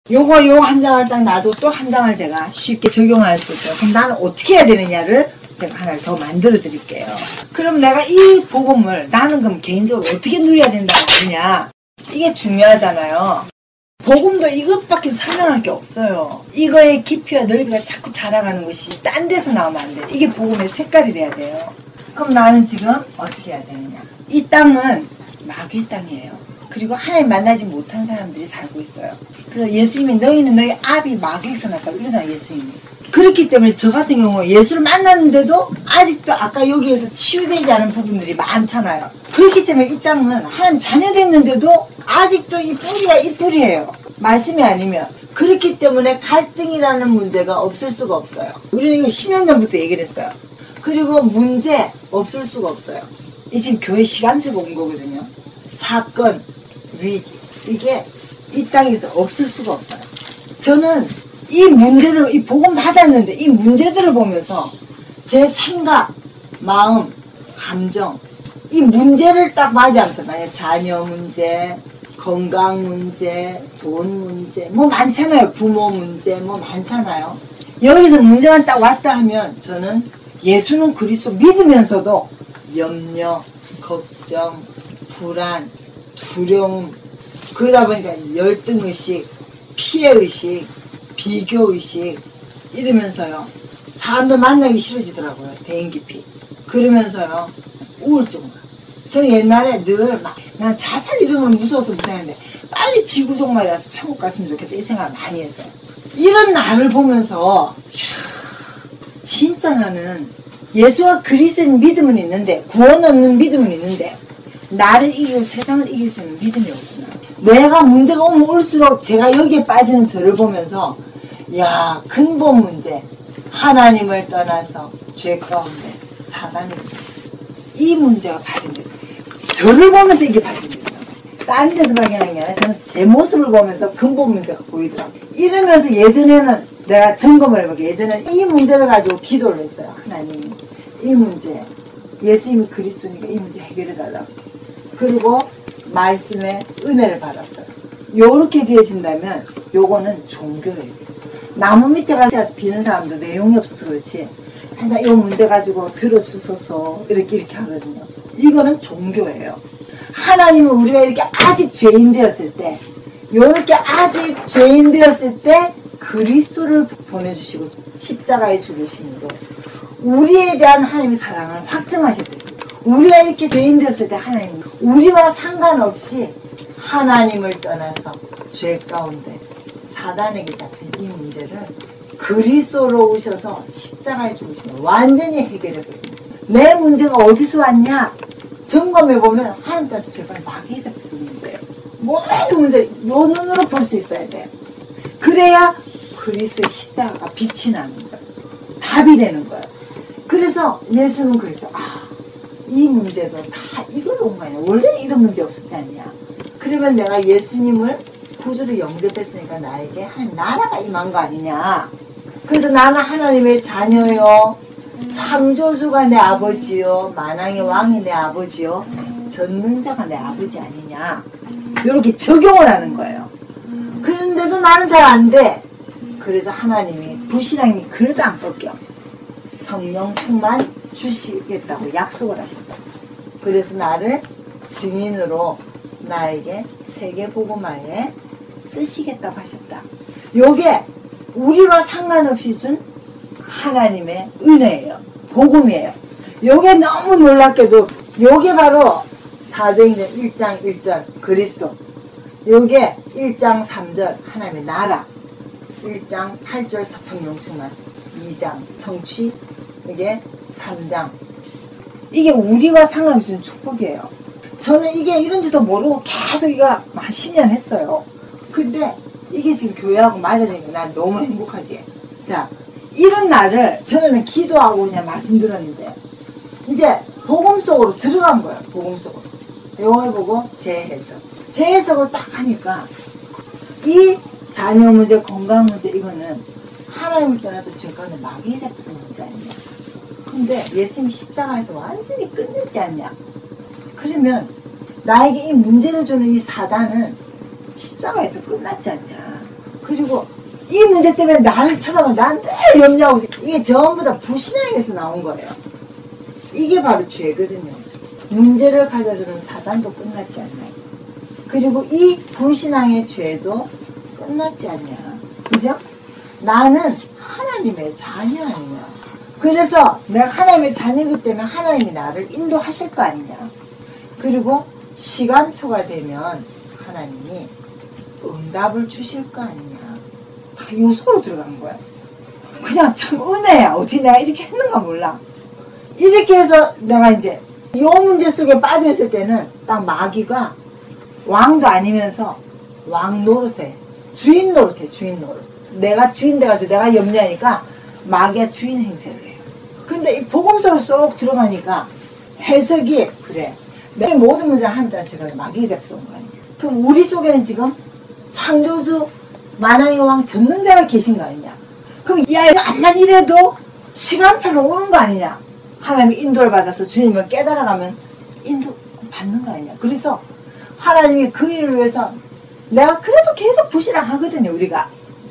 요거 요 한 장을 딱 놔도 또 한 장을 제가 쉽게 적용할 수 있죠. 그럼 나는 어떻게 해야 되느냐를 제가 하나를 더 만들어 드릴게요. 그럼 내가 이 복음을 나는 그럼 개인적으로 어떻게 누려야 된다고 하느냐, 이게 중요하잖아요. 복음도 이것밖에 설명할 게 없어요. 이거의 깊이와 넓이가 자꾸 자라가는 것이 딴 데서 나오면 안 돼. 이게 복음의 색깔이 돼야 돼요. 그럼 나는 지금 어떻게 해야 되느냐, 이 땅은 마귀의 땅이에요. 그리고 하나님 만나지 못한 사람들이 살고 있어요. 그래서 예수님이 너희는 너희 아비 마귀에서 났다고 이러잖아요, 예수님이. 그렇기 때문에 저 같은 경우 예수를 만났는데도 아직도 아까 여기에서 치유되지 않은 부분들이 많잖아요. 그렇기 때문에 이 땅은 하나님 자녀 됐는데도 아직도 이 뿌리가 이 뿌리예요. 말씀이 아니면. 그렇기 때문에 갈등이라는 문제가 없을 수가 없어요. 우리는 이거 10년 전부터 얘기를 했어요. 그리고 문제 없을 수가 없어요. 이 지금 교회 시간표가 온 거거든요. 사건, 위기, 이게 이 땅에서 없을 수가 없어요. 저는 이 문제들, 이 복음 받았는데 이 문제들을 보면서 제 생각, 마음, 감정, 이 문제를 딱 맞이하면서, 만약 자녀 문제, 건강 문제, 돈 문제, 뭐 많잖아요. 부모 문제, 뭐 많잖아요. 여기서 문제만 딱 왔다 하면 저는 예수는 그리스도 믿으면서도 염려, 걱정, 불안, 두려움, 그러다 보니까 열등의식, 피해의식, 비교의식 이러면서요, 사람들 만나기 싫어지더라고요. 대인 기피. 그러면서요, 우울증. 저는 옛날에 늘 막, 난 자살 이런 건 무서워서 못하는데 빨리 지구 종말이 와서 천국 갔으면 좋겠다 이 생각을 많이 했어요. 이런 나를 보면서 진짜 나는 예수와 그리스도인 믿음은 있는데, 구원 얻는 믿음은 있는데 나를 이기고 세상을 이길 수 있는 믿음이 없구나. 내가 문제가 오면 올수록 제가 여기에 빠지는 저를 보면서, 야, 근본 문제, 하나님을 떠나서 죄 가운데 사단이 이 문제가 발견돼요. 저를 보면서 이게 발견되더라고요. 다른 데서 발견한 게 아니라 저는 제 모습을 보면서 근본 문제가 보이더라고요. 이러면서 예전에는 내가 점검을 해볼게요. 예전에는 이 문제를 가지고 기도를 했어요. 하나님, 이 문제, 예수님이 그리스도니까 이 문제 해결해달라고. 그리고 말씀의 은혜를 받았어요. 요렇게 되어진다면 요거는 종교예요. 나무 밑에 가서 비는 사람도 내용이 없어서 그렇지, 나 이 문제 가지고 들어주소서 이렇게 하거든요. 이거는 종교예요. 하나님은 우리가 이렇게 아직 죄인 되었을 때, 요렇게 아직 죄인 되었을 때 그리스도를 보내주시고 십자가에 죽으심으로 우리에 대한 하나님의 사랑을 확증하셨대요. 우리가 이렇게 죄인 되었을 때 하나님은 우리와 상관없이 하나님을 떠나서 죄 가운데 사단에게 잡힌 이 문제를 그리스도로 오셔서 십자가에 죽으시면 완전히 해결해버립니다. 내 문제가 어디서 왔냐? 점검해보면 하나님께서 제발 마귀에 잡혀서 문제예요. 모든 문제를 요 눈으로 볼 수 있어야 돼요. 그래야 그리스도의 십자가가 빛이 나는 거예요. 답이 되는 거예요. 그래서 예수는 그랬어요. 이 문제도 다 이걸로 온 거 아니야. 원래 이런 문제 없었지 않냐. 그러면 내가 예수님을 구주로 영접했으니까 나에게 하나님 나라가 임한 거 아니냐. 그래서 나는 하나님의 자녀요, 창조주가 내 아버지요, 만왕의 왕이 내 아버지요, 전능자가 내 아버지 아니냐. 이렇게 적용을 하는 거예요. 그런데도 나는 잘 안 돼. 그래서 하나님이 불신앙이 그래도 안 꺾여. 성령 충만 주시겠다고 약속을 하셨다. 그래서 나를 증인으로 나에게 세계복음화에 쓰시겠다고 하셨다. 요게 우리와 상관없이 준 하나님의 은혜예요. 복음이에요. 요게 너무 놀랍게도 요게 바로 사도행전 1장 1절 그리스도, 요게 1장 3절 하나님의 나라, 1장 8절 성령 충만, 2장 성취, 이게 3장. 이게 우리와 상관없이 준 축복이에요. 저는 이게 이런지도 모르고 계속 이거 한 10년 했어요. 근데 이게 지금 교회하고 맞아지니까 난 너무 행복하지. 자, 이런 날을 저는 기도하고 그냥 말씀 들었는데 이제 복음 속으로 들어간 거예요. 복음 속으로. 내용을 보고 재해석. 재해석을 딱 하니까 이 자녀 문제, 건강 문제 이거는 하나님을 떠나서 죄 가운데 마귀에 잡혀서 문제 아니냐. 근데 예수님이 십자가에서 완전히 끝냈지 않냐. 그러면 나에게 이 문제를 주는 이 사단은 십자가에서 끝났지 않냐. 그리고 이 문제 때문에 나를 쳐다보면 난 늘 염려하고 이게 전부 다 불신앙에서 나온 거예요. 이게 바로 죄거든요. 문제를 가져주는 사단도 끝났지 않나요? 그리고 이 불신앙의 죄도 끝났지 않냐. 그죠? 나는 하나님의 자녀 아니냐. 그래서 내가 하나님의 자녀이기 때문에 하나님이 나를 인도하실 거 아니냐. 그리고 시간표가 되면 하나님이 응답을 주실 거 아니냐. 다 요소로 들어간 거야. 그냥 참 은혜야. 어떻게 내가 이렇게 했는가 몰라. 이렇게 해서 내가 이제 요 문제 속에 빠져있을 때는 딱 마귀가 왕도 아니면서 왕 노릇해. 주인 노릇해. 주인 노릇. 내가 주인 돼가지고 내가 염려하니까 마귀가 주인 행세를 해요. 근데 이 복음서로 쏙 들어가니까 해석이 그래. 내 모든 문제를 하나님한테 주는 마귀가 잡혀서 온 거 아니야. 그럼 우리 속에는 지금 창조주 만왕의 왕 전능자가 계신 거 아니냐. 그럼 이 아이가 암만 이래도 시간표는 오는 거 아니냐. 하나님이 인도를 받아서 주님을 깨달아가면 인도 받는 거 아니냐. 그래서 하나님이 그 일을 위해서 내가 그래도 계속 불신앙하거든요. 우리가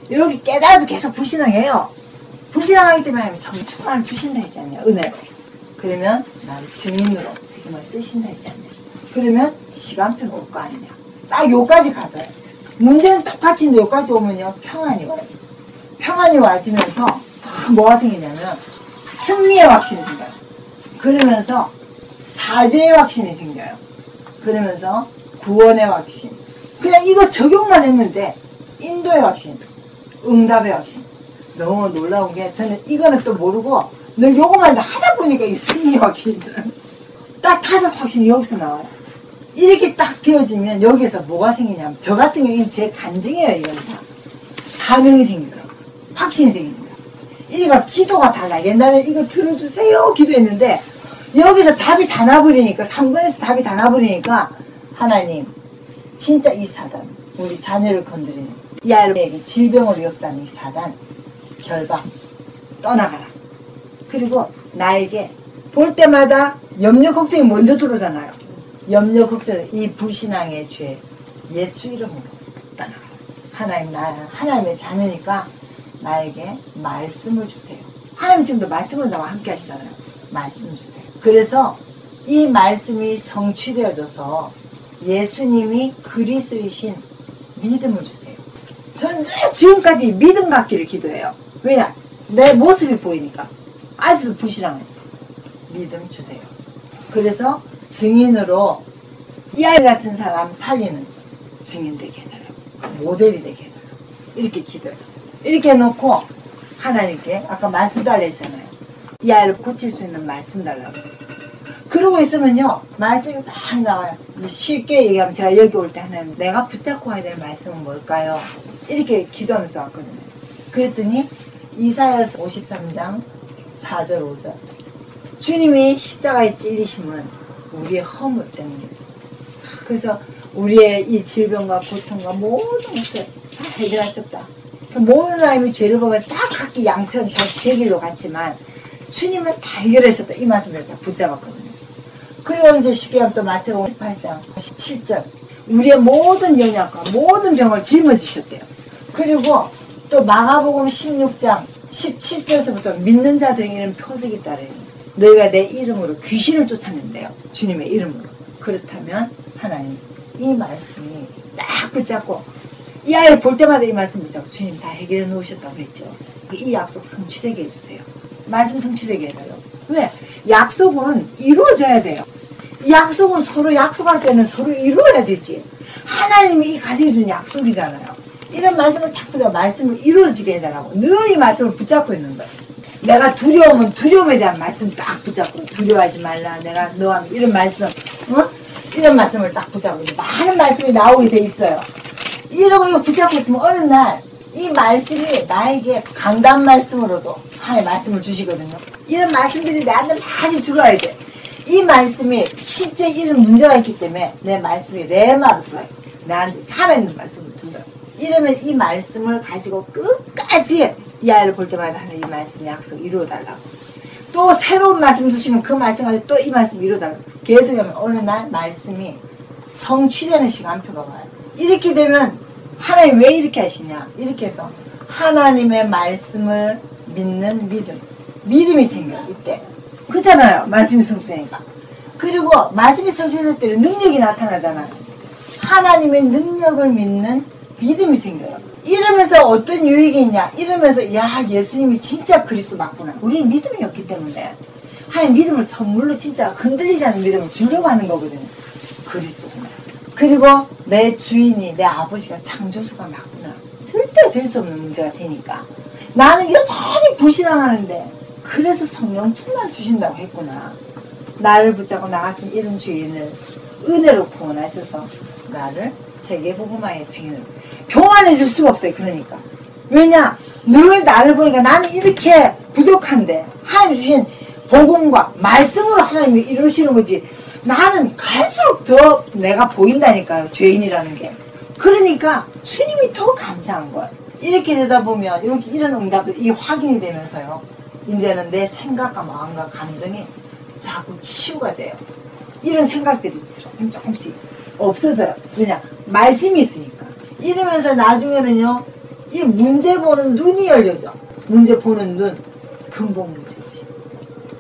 이렇게 깨달아도 계속 불신앙해요. 불신앙하기 때문에 성충만을 주신다 했잖아요. 은혜로. 그러면 나를 증인으로 세금을 쓰신다 했잖아요. 그러면 시간표는 올 거 아니냐. 딱 요까지 가져요. 문제는 똑같이 있는데 여기까지 오면요 평안이 와요. 평안이 와지면서 뭐가 생기냐면 승리의 확신이 생겨요. 그러면서 사죄의 확신이 생겨요. 그러면서 구원의 확신. 그냥 이거 적용만 했는데 인도의 확신, 응답의 확신. 너무 놀라운 게 저는 이거는 또 모르고 늘 요거만 하다 보니까 이 승리의 확신이 들어요. 딱 타서 확신이 여기서 나와요. 이렇게 딱 되어지면 여기서 뭐가 생기냐면 저 같은 경우는 제 간증이에요. 이건 다 사명이 생기더라고요. 확신이 생깁니다. 이래가 기도가 달라. 옛날에 이거 들어주세요 기도했는데 여기서 답이 다 나버리니까 3번에서 답이 다 나버리니까 하나님 진짜 이 사단 우리 자녀를 건드리는 이 아이에게 질병으로 역사하는 이 사단 결박 떠나가라. 그리고 나에게 볼 때마다 염려 걱정이 먼저 들어오잖아요. 염려 걱정 이 불신앙의 죄 예수 이름으로 떠나가라. 하나님 하나님의 자녀니까 나에게 말씀을 주세요. 하나님 지금도 말씀을 나와 함께 하시잖아요. 말씀 주세요. 그래서 이 말씀이 성취되어져서 예수님이 그리스도이신 믿음을 주세요. 저는 지금까지 믿음 갖기를 기도해요. 왜냐? 내 모습이 보이니까. 아직도 불신앙해. 믿음 주세요. 그래서 증인으로 이 아이 같은 사람 살리는 증인 되게 해달라고. 모델이 되게 해달라고. 이렇게 기도해요. 이렇게 해놓고 하나님께 아까 말씀 달라 했잖아요. 이 아이를 고칠 수 있는 말씀 달라고. 그러고 있으면요 말씀이 막 나와요. 쉽게 얘기하면 제가 여기 올 때 하나님 내가 붙잡고 와야 될 말씀은 뭘까요? 이렇게 기도하면서 왔거든요. 그랬더니 이사야서 53장 4절 5절 주님이 십자가에 찔리심은 우리의 허물 때문입니다. 그래서 우리의 이 질병과 고통과 모든 것을 다 해결하셨다. 모든 하나님이 죄를 보면 다 각기 양처럼 제 길로 갔지만 주님은 다 해결하셨다. 이 말씀을 다 붙잡았거든요. 그리고 이제 쉽게 하면 또 마태복음 18장 17절 우리의 모든 연약과 모든 병을 짊어지셨대요. 그리고 또 마가복음 16장 17절에서부터 믿는 자들에게 이런 표적이 따르니 너희가 내 이름으로 귀신을 쫓아낸대요. 주님의 이름으로. 그렇다면 하나님 이 말씀이 딱 붙잡고 이 아이를 볼 때마다 이 말씀 붙잡고 주님 다 해결해 놓으셨다고 했죠. 이 약속 성취되게 해주세요. 말씀 성취되게 해줘요. 왜? 약속은 이루어져야 돼요. 약속은 서로 약속할 때는 서로 이루어야 되지. 하나님이 이 가지고 준 약속이잖아요. 이런 말씀을 딱 붙잡고 말씀을 이루어지게 해달라고 늘 이 말씀을 붙잡고 있는 거예요. 내가 두려우면 두려움에 대한 말씀 딱 붙잡고 두려워하지 말라. 내가 너와 이런 말씀 이런 말씀을 딱 붙잡고 많은 말씀이 나오게 돼 있어요. 이러고 이거 붙잡고 있으면 어느 날 이 말씀이 나에게 강단 말씀으로도 하나의 말씀을 주시거든요. 이런 말씀들이 나한테 많이 들어와야 돼. 이 말씀이 실제 이런 문제가 있기 때문에 내 말씀이 레마로 들어와요. 나한테 살아있는 말씀으로 들어요. 이러면 이 말씀을 가지고 끝까지 이 아이를 볼 때마다 하는 이 말씀의 약속 이루어달라고. 또 새로운 말씀 주시면 그 말씀 가지고 또 이 말씀 이루어달라고. 계속 하면 어느 날 말씀이 성취되는 시간표가 와요. 이렇게 되면 하나님 왜 이렇게 하시냐? 이렇게 해서 하나님의 말씀을 믿는 믿음이 생겨요. 이때 그렇잖아요. 말씀이 성취되니까. 그리고 말씀이 성취될 때는 능력이 나타나잖아요. 하나님의 능력을 믿는 믿음이 생겨요. 이러면서 어떤 유익이 있냐? 이러면서 야, 예수님이 진짜 그리스도 맞구나. 우리는 믿음이 없기 때문에 하나님 믿음을 선물로 진짜 흔들리지 않는 믿음을 주려고 하는 거거든요. 그리스도구나. 그리고 내 주인이 내 아버지가 창조주가 맞구나. 절대 될 수 없는 문제가 되니까 나는 여전히 불신앙하는데 그래서 성령 충만 주신다고 했구나. 나를 붙잡고 나 같은 이런 주인을 은혜로 구원하셔서 나를 세계복음화의 증인을 교만해 줄 수가 없어요. 그러니까 왜냐? 늘 나를 보니까 나는 이렇게 부족한데 하나님 주신 복음과 말씀으로 하나님이 이루시는 거지. 나는 갈수록 더 내가 보인다니까요. 죄인이라는 게. 그러니까 주님이 더 감사한 거예요. 이렇게 되다 보면 이렇게 이런 응답이 확인이 되면서요. 이제는 내 생각과 마음과 감정이 자꾸 치유가 돼요. 이런 생각들이 조금씩 없어져요. 그냥 말씀이 있으니까. 이러면서 나중에는요. 이 문제 보는 눈이 열려져. 문제 보는 눈. 근본 문제지.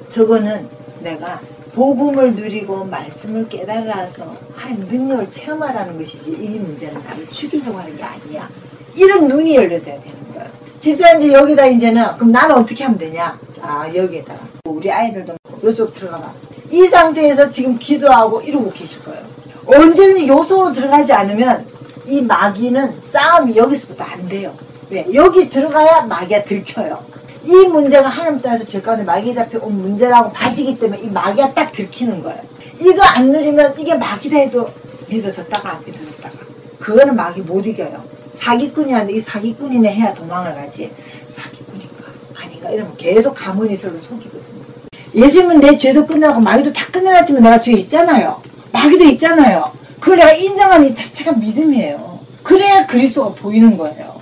저거는 내가 복음을 누리고 말씀을 깨달아서 하나님 능력을 체험하라는 것이지 이 문제는 나를 죽이려고 하는 게 아니야. 이런 눈이 열려져야 되는 거예요. 집사님 여기다 이제는 그럼 나는 어떻게 하면 되냐? 아 여기에다가 우리 아이들도 이쪽 들어가 봐. 이 상태에서 지금 기도하고 이러고 계실 거예요. 언제든지 요 속으로 들어가지 않으면 이 마귀는 싸움이 여기서부터 안 돼요. 왜? 여기 들어가야 마귀가 들켜요. 이 문제가 하나님 따라서 죄 가운데 마귀 잡혀온 문제라고 봐지기 때문에 이 마귀가 딱 들키는 거예요. 이거 안 누리면 이게 마귀다 해도 믿어졌다가 안 믿어졌다가 그거는 마귀 못 이겨요. 사기꾼이한테 이 사기꾼이네 해야 도망을 가지. 사기꾼인가 아닌가 이러면 계속 가문이 서로 속이거든요. 예수님은 내 죄도 끝내라고 마귀도 다 끝내놨지만 내가 죄 있잖아요. 마귀도 있잖아요. 그걸 내가 인정하는 이 자체가 믿음이에요. 그래야 그리스도가 보이는 거예요.